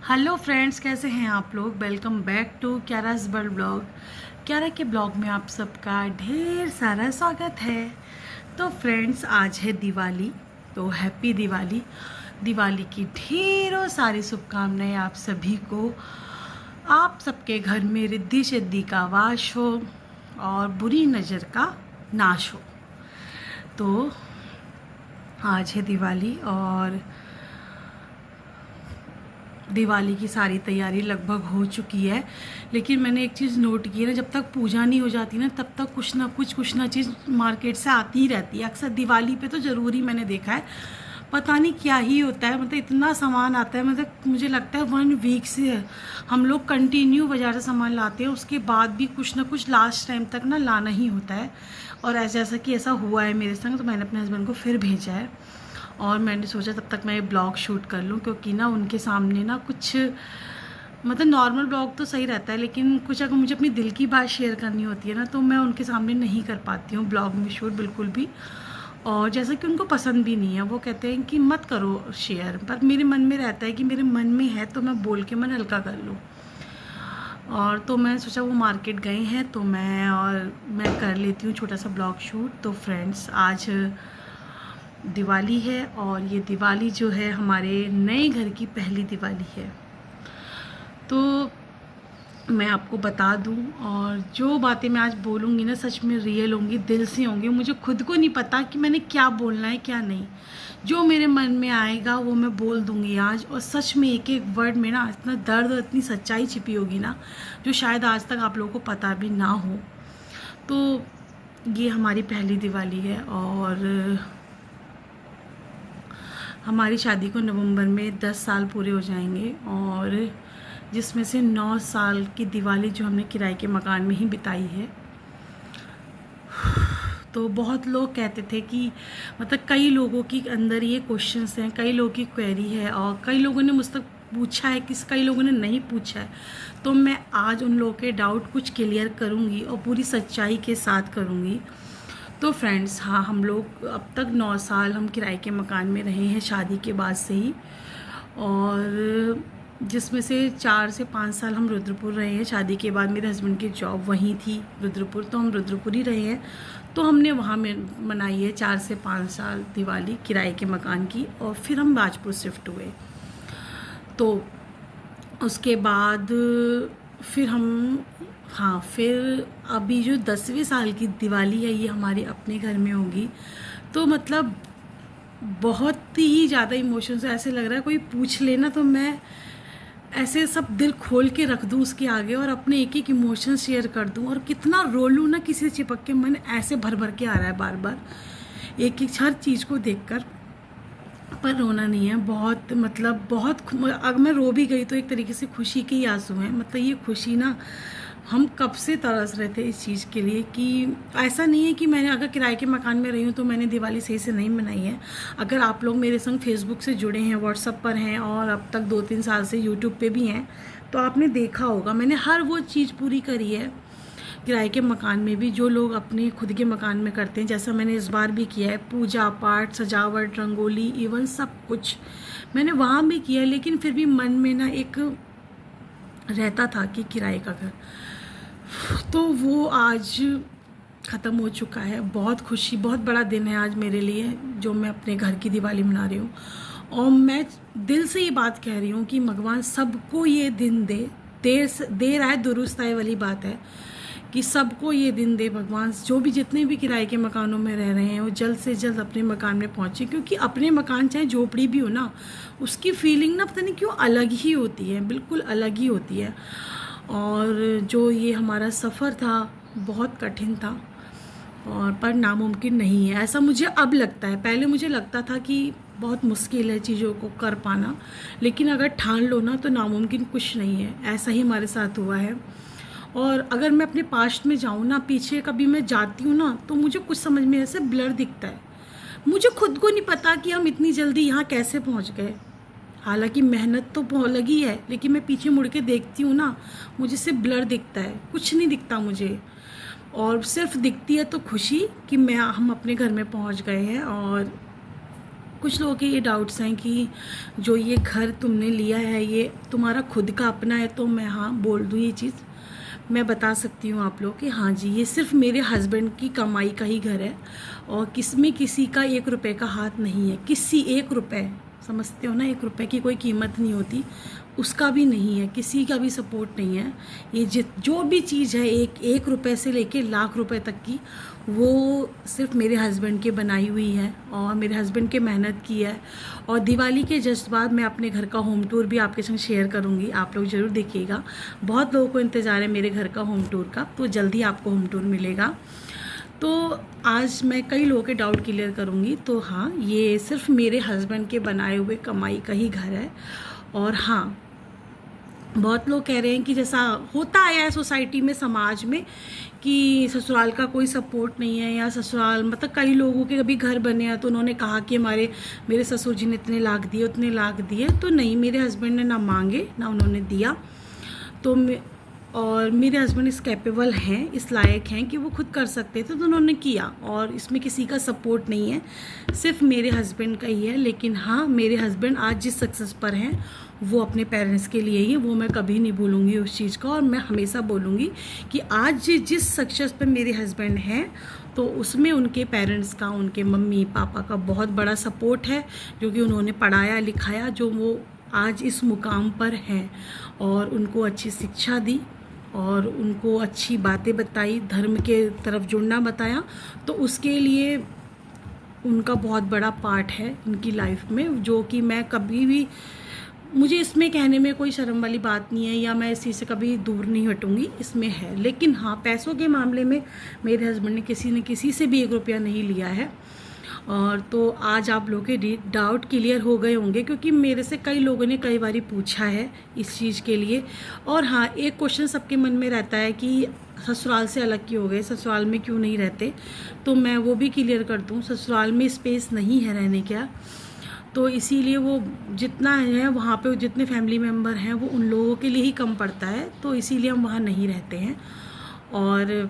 Hello friends, कैसे हैं आप लोग। Welcome back to Kyara's world blog. Kyara के ब्लॉग में आप सबका ढेर सारा स्वागत है। तो फ्रेंड्स, आज है दिवाली, तो हैप्पी दिवाली। दिवाली की ढेरों सारी शुभकामनाएं आप सभी को। आप सबके घर में रिद्धि सिद्धि का वास हो और बुरी नज़र का नाश हो। तो आज है दिवाली और दिवाली की सारी तैयारी लगभग हो चुकी है। लेकिन मैंने एक चीज़ नोट की है ना, जब तक पूजा नहीं हो जाती ना तब तक कुछ ना चीज़ मार्केट से आती ही रहती है। अक्सर दिवाली पे तो ज़रूरी मैंने देखा है, पता नहीं क्या ही होता है, मतलब इतना सामान आता है। मतलब मुझे लगता है 1 वीक से हम लोग कंटिन्यू बाज़ार से सामान लाते हैं, उसके बाद भी कुछ ना कुछ लास्ट टाइम तक ना लाना ही होता है। और जैसा कि ऐसा हुआ है मेरे संग, तो मैंने अपने हस्बैंड को फिर भेजा है और मैंने सोचा तब तक मैं ब्लॉग शूट कर लूँ, क्योंकि ना उनके सामने ना कुछ मतलब नॉर्मल ब्लॉग तो सही रहता है, लेकिन कुछ अगर मुझे अपनी दिल की बात शेयर करनी होती है ना तो मैं उनके सामने नहीं कर पाती हूँ ब्लॉग में शूट बिल्कुल भी। और जैसा कि उनको पसंद भी नहीं है, वो कहते हैं कि मत करो शेयर, पर मेरे मन में रहता है कि मेरे मन में है तो मैं बोल के मन हल्का कर लूँ। और तो मैं सोचा वो मार्केट गए हैं तो मैं कर लेती हूँ छोटा सा ब्लॉग शूट। तो फ्रेंड्स, आज दिवाली है और ये दिवाली जो है हमारे नए घर की पहली दिवाली है। तो मैं आपको बता दूं, और जो बातें मैं आज बोलूँगी ना सच में रियल होंगी, दिल से होंगी। मुझे खुद को नहीं पता कि मैंने क्या बोलना है क्या नहीं। जो मेरे मन में आएगा वो मैं बोल दूँगी आज। और सच में एक एक वर्ड में ना इतना दर्द और इतनी सच्चाई छिपी होगी ना, जो शायद आज तक आप लोगों को पता भी ना हो। तो ये हमारी पहली दिवाली है और हमारी शादी को नवंबर में 10 साल पूरे हो जाएंगे, और जिसमें से 9 साल की दिवाली जो हमने किराए के मकान में ही बिताई है। तो बहुत लोग कहते थे कि मतलब कई लोगों की अंदर ये क्वेश्चंस हैं, कई लोगों की क्वेरी है, और कई लोगों ने मुझ तक पूछा है, कई लोगों ने नहीं पूछा है। तो मैं आज उन लोगों के डाउट कुछ क्लियर करूँगी और पूरी सच्चाई के साथ करूँगी। तो फ्रेंड्स, हाँ, हम लोग अब तक 9 साल हम किराए के मकान में रहे हैं शादी के बाद से ही, और जिसमें से 4 से 5 साल हम रुद्रपुर रहे हैं। शादी के बाद मेरे हस्बैंड की जॉब वहीं थी रुद्रपुर, तो हम रुद्रपुर ही रहे हैं। तो हमने वहाँ में मनाई है 4 से 5 साल दिवाली किराए के मकान की, और फिर हम राजपुर शिफ्ट हुए। तो उसके बाद फिर अभी जो 10वें साल की दिवाली है ये हमारी अपने घर में होगी। तो मतलब बहुत ही ज़्यादा इमोशंस, ऐसे लग रहा है कोई पूछ लेना तो मैं ऐसे सब दिल खोल के रख दूँ उसके आगे और अपने एक एक इमोशन शेयर कर दूँ, और कितना रो लूँ ना किसी से चिपक के। मन ऐसे भर भर के आ रहा है बार बार एक एक हर चीज़ को देखकर, पर रोना नहीं है। बहुत मतलब बहुत अगर मैं रो भी गई तो एक तरीके से खुशी के ही आंसू हैं। मतलब ये खुशी ना, हम कब से तरस रहे थे इस चीज़ के लिए, कि ऐसा नहीं है कि मैंने अगर किराए के मकान में रही हूँ तो मैंने दिवाली सही से नहीं मनाई है। अगर आप लोग मेरे संग फेसबुक से जुड़े हैं, व्हाट्सएप पर हैं, और अब तक 2-3 साल से यूट्यूब पे भी हैं, तो आपने देखा होगा मैंने हर वो चीज़ पूरी करी है किराए के मकान में भी, जो लोग अपने खुद के मकान में करते हैं। जैसा मैंने इस बार भी किया है, पूजा पाठ, सजावट, रंगोली, इवन सब कुछ मैंने वहाँ भी किया है। लेकिन फिर भी मन में ना एक रहता था कि किराए का घर, तो वो आज ख़त्म हो चुका है। बहुत खुशी, बहुत बड़ा दिन है आज मेरे लिए, जो मैं अपने घर की दिवाली मना रही हूँ। और मैं दिल से ये बात कह रही हूँ कि भगवान सबको ये दिन दे। देर आए दुरुस्त आए वाली बात है, कि सबको ये दिन दे भगवान। जो भी जितने भी किराए के मकानों में रह रहे हैं वो जल्द से जल्द अपने मकान में पहुँचे, क्योंकि अपने मकान चाहे झोपड़ी भी हो ना, उसकी फीलिंग ना पता नहीं क्यों अलग ही होती है, बिल्कुल अलग ही होती है। और जो ये हमारा सफ़र था बहुत कठिन था, और पर नामुमकिन नहीं है, ऐसा मुझे अब लगता है। पहले मुझे लगता था कि बहुत मुश्किल है चीज़ों को कर पाना, लेकिन अगर ठान लो ना तो नामुमकिन कुछ नहीं है। ऐसा ही हमारे साथ हुआ है। और अगर मैं अपने पास्ट में जाऊँ ना, पीछे कभी मैं जाती हूँ ना, तो मुझे कुछ समझ में ऐसे ब्लर दिखता है। मुझे खुद को नहीं पता कि हम इतनी जल्दी यहाँ कैसे पहुँच गए। हालांकि मेहनत तो लगी है, लेकिन मैं पीछे मुड़ के देखती हूँ ना, मुझे सिर्फ ब्लर दिखता है, कुछ नहीं दिखता मुझे। और सिर्फ दिखती है तो खुशी कि हम अपने घर में पहुँच गए हैं। और कुछ लोगों के ये डाउट्स हैं कि जो ये घर तुमने लिया है ये तुम्हारा खुद का अपना है, तो मैं हाँ बोल दूँ ये चीज़, मैं बता सकती हूँ आप लोग कि हाँ जी ये सिर्फ मेरे हस्बैंड की कमाई का ही घर है और किसमें किसी का 1 रुपए का हाथ नहीं है। किसी 1 रुपए, समझते हो ना, 1 रुपए की कोई कीमत नहीं होती, उसका भी नहीं है, किसी का भी सपोर्ट नहीं है। ये जो भी चीज़ है 1 रुपए से लेके लाख रुपए तक की, वो सिर्फ मेरे हस्बैंड की बनाई हुई है और मेरे हस्बैंड के मेहनत की है। और दिवाली के जस्ट बाद मैं अपने घर का होम टूर भी आपके संग शेयर करूँगी, आप लोग ज़रूर देखिएगा। बहुत लोगों को इंतज़ार है मेरे घर का होम टूर का, तो जल्दी आपको होम टूर मिलेगा। तो आज मैं कई लोगों के डाउट क्लियर करूँगी। तो हाँ ये सिर्फ मेरे हस्बैंड के बनाए हुए कमाई का ही घर है। और हाँ बहुत लोग कह रहे हैं कि जैसा होता आया है सोसाइटी में, समाज में, कि ससुराल का कोई सपोर्ट नहीं है, या ससुराल मतलब कई लोगों के कभी घर बने हैं तो उन्होंने कहा कि मेरे ससुर जी ने इतने लाख दिए उतने लाख दिए। तो नहीं, मेरे हस्बैंड ने ना मांगे ना उन्होंने दिया। तो और मेरे हस्बैंड इस कैपेबल हैं, इस लायक हैं कि वो खुद कर सकते थे तो उन्होंने किया, और इसमें किसी का सपोर्ट नहीं है, सिर्फ मेरे हस्बैंड का ही है। लेकिन हाँ मेरे हस्बैंड आज जिस सक्सेस पर हैं वो अपने पेरेंट्स के लिए ही, वो मैं कभी नहीं भूलूंगी उस चीज़ का। और मैं हमेशा बोलूँगी कि आज जिस सक्सेस पर मेरे हस्बैंड हैं तो उसमें उनके पेरेंट्स का, उनके मम्मी पापा का बहुत बड़ा सपोर्ट है, जो कि उन्होंने पढ़ाया लिखाया, जो वो आज इस मुकाम पर हैं, और उनको अच्छी शिक्षा दी और उनको अच्छी बातें बताई, धर्म के तरफ जुड़ना बताया। तो उसके लिए उनका बहुत बड़ा पार्ट है उनकी लाइफ में, जो कि मैं कभी भी, मुझे इसमें कहने में कोई शर्म वाली बात नहीं है, या मैं इस चीज़ से कभी दूर नहीं हटूँगी, इसमें है। लेकिन हाँ पैसों के मामले में मेरे हस्बैंड ने किसी न किसी से भी 1 रुपया नहीं लिया है। और तो आज आप लोगों के डाउट क्लियर हो गए होंगे, क्योंकि मेरे से कई लोगों ने कई बारी पूछा है इस चीज़ के लिए। और हाँ एक क्वेश्चन सबके मन में रहता है कि ससुराल से अलग क्यों हो गए, ससुराल में क्यों नहीं रहते, तो मैं वो भी क्लियर कर दूँ। ससुराल में स्पेस नहीं है रहने का, तो इसीलिए वो जितना है वहाँ पे जितने फैमिली मेम्बर हैं वो उन लोगों के लिए ही कम पड़ता है, तो इसीलिए हम वहाँ नहीं रहते हैं। और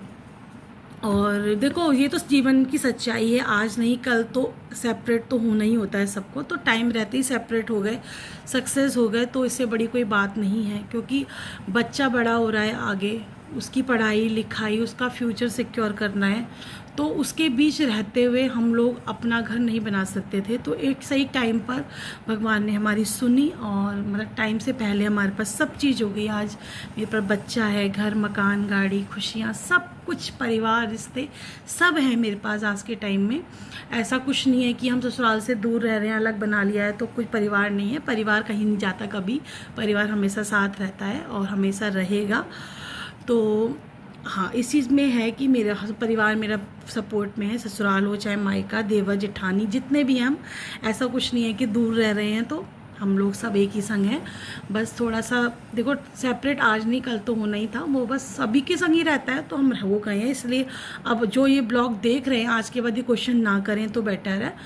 देखो ये तो जीवन की सच्चाई है, आज नहीं कल तो सेपरेट तो होना ही होता है सबको। तो टाइम रहते ही सेपरेट हो गए, सक्सेस हो गए, तो इससे बड़ी कोई बात नहीं है, क्योंकि बच्चा बड़ा हो रहा है आगे, उसकी पढ़ाई लिखाई, उसका फ्यूचर सिक्योर करना है, तो उसके बीच रहते हुए हम लोग अपना घर नहीं बना सकते थे। तो एक सही टाइम पर भगवान ने हमारी सुनी, और मतलब टाइम से पहले हमारे पास सब चीज़ हो गई। आज मेरे पास बच्चा है, घर मकान गाड़ी खुशियाँ सब कुछ, परिवार रिश्ते सब है मेरे पास आज के टाइम में। ऐसा कुछ नहीं है कि हम ससुराल से दूर रह रहे हैं, अलग बना लिया है तो कुछ परिवार नहीं है। परिवार कहीं नहीं जाता कभी, परिवार हमेशा साथ रहता है और हमेशा रहेगा। तो हाँ इस चीज़ में है कि मेरा परिवार मेरा सपोर्ट में है, ससुराल हो चाहे मायका, देवर जेठानी जितने भी हैं हम, ऐसा कुछ नहीं है कि दूर रह रहे हैं, तो हम लोग सब एक ही संग हैं। बस थोड़ा सा देखो सेपरेट आज नहीं कल तो होना ही था, वो बस सभी के संग ही रहता है, तो हम हो गए हैं। इसलिए अब जो ये ब्लॉग देख रहे हैं आज के बाद ये क्वेश्चन ना करें तो बेटर है।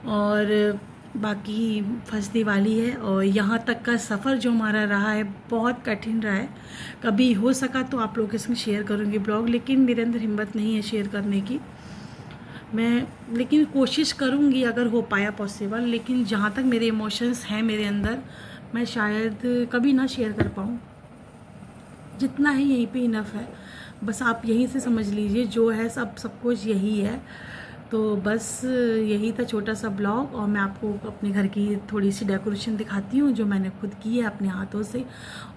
और बाकी फर्स्ट दिवाली है, और यहाँ तक का सफ़र जो हमारा रहा है बहुत कठिन रहा है। कभी हो सका तो आप लोगों के संग शेयर करूँगी ब्लॉग, लेकिन मेरे अंदर हिम्मत नहीं है शेयर करने की। मैं लेकिन कोशिश करूँगी अगर हो पाया पॉसिबल, लेकिन जहाँ तक मेरे इमोशंस हैं मेरे अंदर, मैं शायद कभी ना शेयर कर पाऊँ। जितना है यहीं पे इनफ है, बस आप यहीं से समझ लीजिए, जो है सब कुछ यही है। तो बस यही था छोटा सा ब्लॉग, और मैं आपको अपने घर की थोड़ी सी डेकोरेशन दिखाती हूँ जो मैंने खुद की है अपने हाथों से,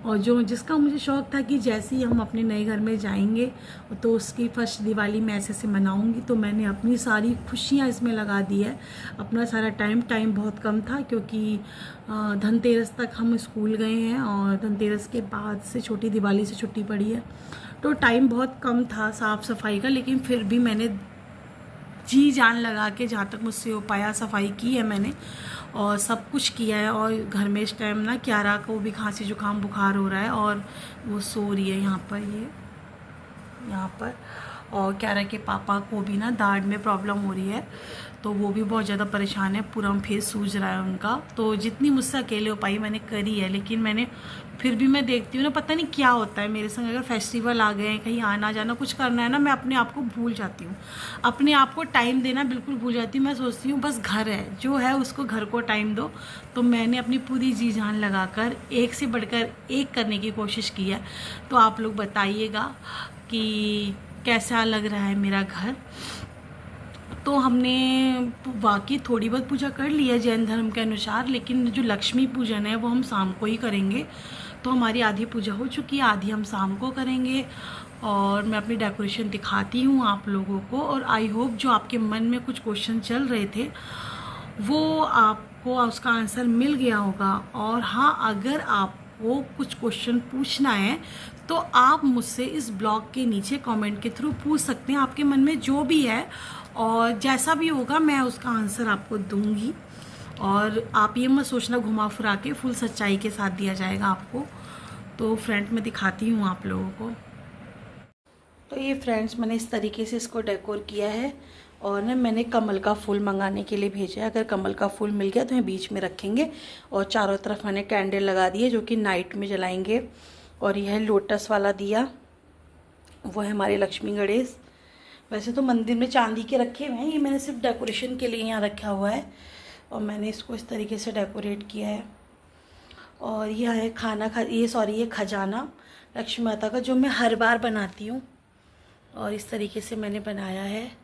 और जिसका मुझे शौक़ था कि जैसे ही हम अपने नए घर में जाएंगे तो उसकी फर्स्ट दिवाली मैं ऐसे मनाऊंगी। तो मैंने अपनी सारी खुशियाँ इसमें लगा दी है, अपना सारा टाइम बहुत कम था, क्योंकि धनतेरस तक हम स्कूल गए हैं और धनतेरस के बाद से छोटी दिवाली से छुट्टी पड़ी है, तो टाइम बहुत कम था साफ़ सफाई का। लेकिन फिर भी मैंने जी जान लगा के जहाँ तक मुझसे हो पाया सफाई की है मैंने, और सब कुछ किया है। और घर में इस टाइम ना क्यारा को भी खांसी जुकाम बुखार हो रहा है, और वो सो रही है यहाँ पर, और क्यारा के पापा को भी ना दाढ़ में प्रॉब्लम हो रही है। तो वो भी बहुत ज़्यादा परेशान है, पूरा फेस सूज रहा है उनका। तो जितनी मुझसे अकेले हो पाई मैंने करी है, लेकिन मैंने फिर भी मैं देखती हूँ ना, पता नहीं क्या होता है मेरे संग, अगर फेस्टिवल आ गए, कहीं आना जाना कुछ करना है ना, मैं अपने आप को भूल जाती हूँ, अपने आप को टाइम देना बिल्कुल भूल जाती हूँ। मैं सोचती हूँ बस घर है जो है उसको घर को टाइम दो। तो मैंने अपनी पूरी जी जान लगाकर एक से बढ़कर एक करने की कोशिश की है। तो आप लोग बताइएगा कि कैसा लग रहा है मेरा घर। तो हमने वाकई थोड़ी बहुत पूजा कर ली है जैन धर्म के अनुसार, लेकिन जो लक्ष्मी पूजन है वो हम शाम को ही करेंगे। तो हमारी आधी पूजा हो चुकी है, आधी हम शाम को करेंगे। और मैं अपनी डेकोरेशन दिखाती हूँ आप लोगों को। और आई होप जो आपके मन में कुछ क्वेश्चन चल रहे थे वो आपको उसका आंसर मिल गया होगा। और हाँ, अगर आपको कुछ क्वेश्चन पूछना है तो आप मुझसे इस ब्लॉग के नीचे कमेंट के थ्रू पूछ सकते हैं, आपके मन में जो भी है, और जैसा भी होगा मैं उसका आंसर आपको दूंगी। और आप ये मत सोचना घुमा फिरा के, फुल सच्चाई के साथ दिया जाएगा आपको। तो फ्रेंड मैं दिखाती हूँ आप लोगों को। तो ये फ्रेंड्स मैंने इस तरीके से इसको डेकोर किया है। और ना मैंने कमल का फूल मंगाने के लिए भेजा है, अगर कमल का फूल मिल गया तो हम बीच में रखेंगे। और चारों तरफ मैंने कैंडल लगा दी है जो कि नाइट में जलाएंगे। और यह लोटस वाला दिया, वो है हमारे लक्ष्मी गणेश। वैसे तो मंदिर में चांदी के रखे हुए हैं, ये मैंने सिर्फ डेकोरेशन के लिए यहाँ रखा हुआ है। और मैंने इसको इस तरीके से डेकोरेट किया है। और यह है ये खजाना लक्ष्मी माता का, जो मैं हर बार बनाती हूँ। और इस तरीके से मैंने बनाया है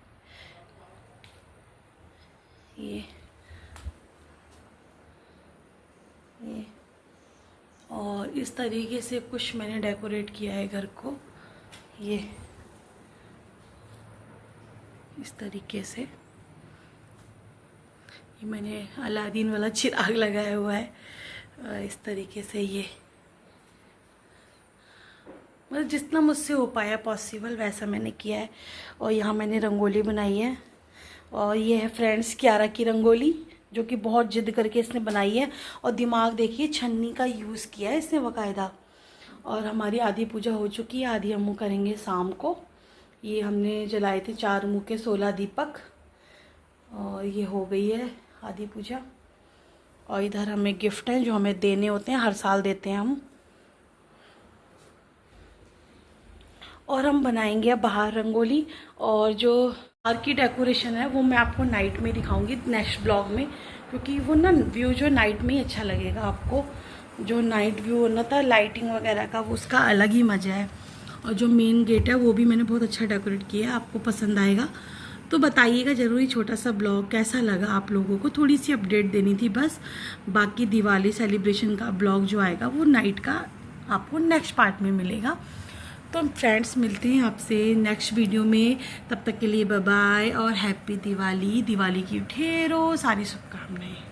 ये और इस तरीके से कुछ मैंने डेकोरेट किया है घर को। ये इस तरीके से ये मैंने अलादीन वाला चिराग लगाया हुआ है। इस तरीके से ये मतलब जितना मुझसे हो पाया पॉसिबल वैसा मैंने किया है। और यहाँ मैंने रंगोली बनाई है। और ये है फ्रेंड्स कियारा की रंगोली, जो कि बहुत जिद करके इसने बनाई है। और दिमाग देखिए, छन्नी का यूज़ किया है इसने बाकायदा। और हमारी आधी पूजा हो चुकी है, आधी हम करेंगे शाम को। ये हमने जलाए थे 4 मुँह के 16 दीपक, और ये हो गई है आधी पूजा। और इधर हमें गिफ्ट हैं जो हमें देने होते हैं, हर साल देते हैं हम। और हम बनाएंगे अब बाहर रंगोली। और जो बाहर की डेकोरेशन है वो मैं आपको नाइट में दिखाऊंगी नेक्स्ट ब्लॉग में, क्योंकि वो ना व्यू जो नाइट में ही अच्छा लगेगा आपको। जो नाइट व्यू होना था लाइटिंग वगैरह का, वो उसका अलग ही मज़ा है। और जो मेन गेट है वो भी मैंने बहुत अच्छा डेकोरेट किया है, आपको पसंद आएगा। तो बताइएगा ज़रूर, छोटा सा ब्लॉग कैसा लगा आप लोगों को। थोड़ी सी अपडेट देनी थी बस। बाकी दिवाली सेलिब्रेशन का ब्लॉग जो आएगा वो नाइट का आपको नेक्स्ट पार्ट में मिलेगा। तो हम फ्रेंड्स मिलते हैं आपसे नेक्स्ट वीडियो में। तब तक के लिए बाय बाय और हैप्पी दिवाली। दिवाली की ढेरों सारी शुभकामनाएं।